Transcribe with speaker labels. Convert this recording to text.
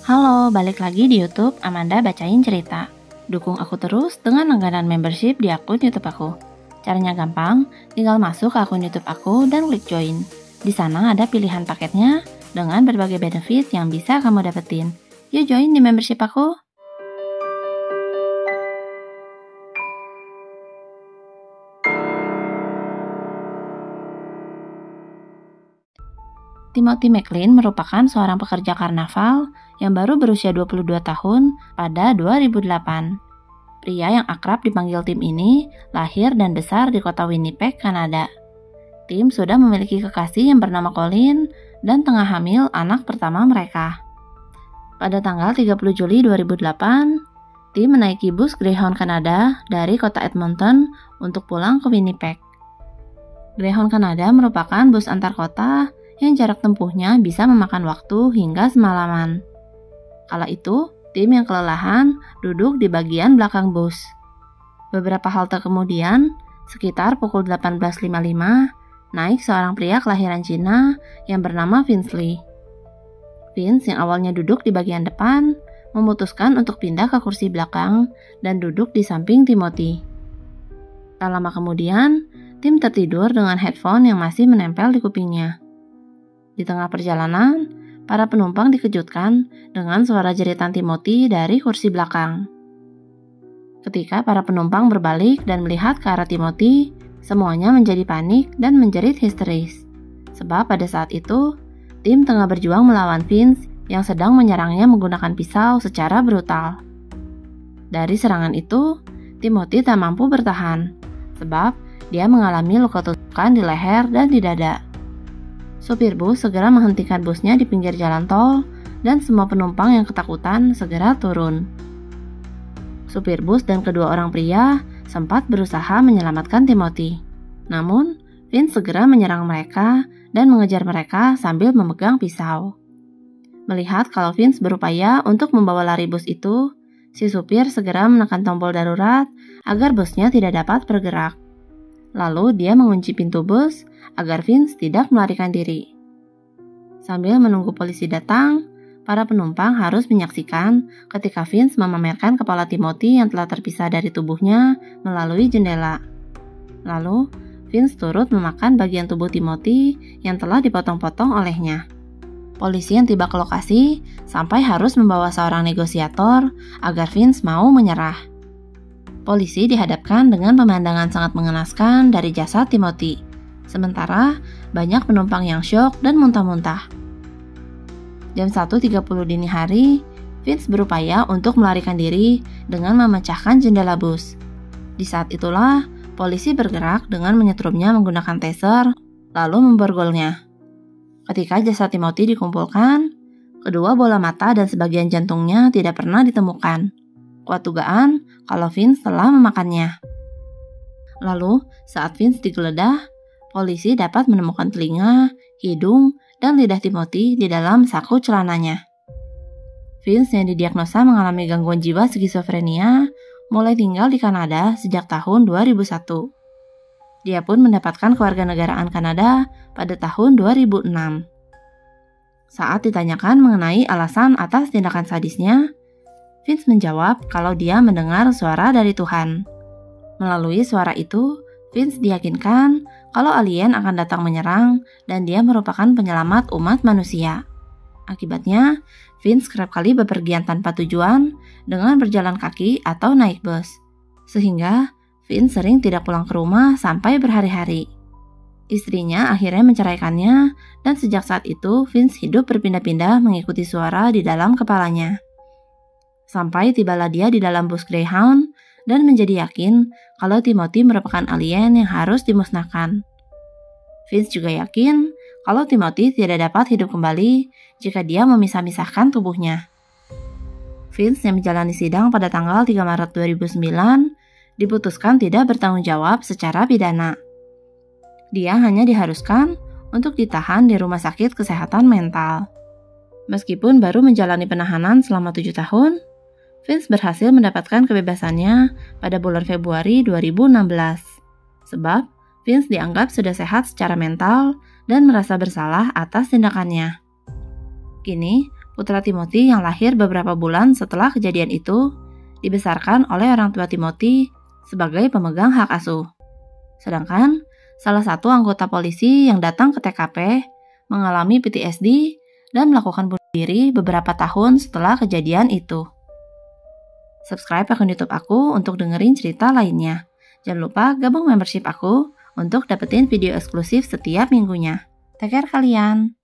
Speaker 1: Halo, balik lagi di YouTube Amanda Bacain Cerita. Dukung aku terus dengan langganan membership di akun YouTube aku. Caranya gampang, tinggal masuk ke akun YouTube aku dan klik join. Di sana ada pilihan paketnya dengan berbagai benefit yang bisa kamu dapetin. Yuk join di membership aku. Timothy McLean merupakan seorang pekerja karnaval yang baru berusia 22 tahun pada 2008. Pria yang akrab dipanggil Tim ini lahir dan besar di kota Winnipeg, Kanada. Tim sudah memiliki kekasih yang bernama Colin dan tengah hamil anak pertama mereka. Pada tanggal 30 Juli 2008, Tim menaiki bus Greyhound Kanada dari kota Edmonton untuk pulang ke Winnipeg. Greyhound Kanada merupakan bus antar kota yang jarak tempuhnya bisa memakan waktu hingga semalaman. Kala itu, Tim yang kelelahan duduk di bagian belakang bus. Beberapa halte kemudian, sekitar pukul 18.55, naik seorang pria kelahiran Cina yang bernama Vince Lee. Vince yang awalnya duduk di bagian depan, memutuskan untuk pindah ke kursi belakang dan duduk di samping Timothy. Tak lama kemudian, Tim tertidur dengan headphone yang masih menempel di kupingnya. Di tengah perjalanan, para penumpang dikejutkan dengan suara jeritan Timothy dari kursi belakang. Ketika para penumpang berbalik dan melihat ke arah Timothy, semuanya menjadi panik dan menjerit histeris. Sebab pada saat itu, Tim tengah berjuang melawan Vince yang sedang menyerangnya menggunakan pisau secara brutal. Dari serangan itu, Timothy tak mampu bertahan, sebab dia mengalami luka tusukan di leher dan di dada. Supir bus segera menghentikan busnya di pinggir jalan tol dan semua penumpang yang ketakutan segera turun. Supir bus dan kedua orang pria sempat berusaha menyelamatkan Timothy. Namun, Vince segera menyerang mereka dan mengejar mereka sambil memegang pisau. Melihat kalau Vince berupaya untuk membawa lari bus itu, si supir segera menekan tombol darurat agar busnya tidak dapat bergerak. Lalu dia mengunci pintu bus agar Vince tidak melarikan diri. Sambil menunggu polisi datang, para penumpang harus menyaksikan ketika Vince memamerkan kepala Timothy yang telah terpisah dari tubuhnya melalui jendela. Lalu, Vince turut memakan bagian tubuh Timothy yang telah dipotong-potong olehnya. Polisi yang tiba ke lokasi sampai harus membawa seorang negosiator agar Vince mau menyerah. Polisi dihadapkan dengan pemandangan sangat mengenaskan dari jasad Timothy. Sementara banyak penumpang yang syok dan muntah-muntah. Jam 1.30 dini hari, Vince berupaya untuk melarikan diri dengan memecahkan jendela bus. Di saat itulah, polisi bergerak dengan menyetrumnya menggunakan taser, lalu memborgolnya. Ketika jasad Timothy dikumpulkan, kedua bola mata dan sebagian jantungnya tidak pernah ditemukan. Kuat dugaan kalau Vince telah memakannya. Lalu, saat Vince digeledah, polisi dapat menemukan telinga, hidung, dan lidah Timothy di dalam saku celananya. Vince yang didiagnosa mengalami gangguan jiwa skizofrenia mulai tinggal di Kanada sejak tahun 2001. Dia pun mendapatkan kewarganegaraan Kanada pada tahun 2006. Saat ditanyakan mengenai alasan atas tindakan sadisnya, Vince menjawab kalau dia mendengar suara dari Tuhan. Melalui suara itu, Vince diyakinkan kalau alien akan datang menyerang dan dia merupakan penyelamat umat manusia. Akibatnya, Vince kerap kali bepergian tanpa tujuan dengan berjalan kaki atau naik bus. Sehingga, Vince sering tidak pulang ke rumah sampai berhari-hari. Istrinya akhirnya menceraikannya dan sejak saat itu Vince hidup berpindah-pindah mengikuti suara di dalam kepalanya. Sampai tibalah dia di dalam bus Greyhound dan menjadi yakin kalau Timothy merupakan alien yang harus dimusnahkan. Vince juga yakin kalau Timothy tidak dapat hidup kembali jika dia memisah-misahkan tubuhnya. Vince yang menjalani sidang pada tanggal 3 Maret 2009 diputuskan tidak bertanggung jawab secara pidana. Dia hanya diharuskan untuk ditahan di rumah sakit kesehatan mental. Meskipun baru menjalani penahanan selama 7 tahun, Vince berhasil mendapatkan kebebasannya pada bulan Februari 2016. Sebab, Vince dianggap sudah sehat secara mental dan merasa bersalah atas tindakannya. Kini, Putra Timothy yang lahir beberapa bulan setelah kejadian itu dibesarkan oleh orang tua Timothy sebagai pemegang hak asuh. Sedangkan salah satu anggota polisi yang datang ke TKP mengalami PTSD dan melakukan bunuh diri beberapa tahun setelah kejadian itu. Subscribe akun YouTube aku untuk dengerin cerita lainnya. Jangan lupa gabung membership aku untuk dapetin video eksklusif setiap minggunya. Take care kalian!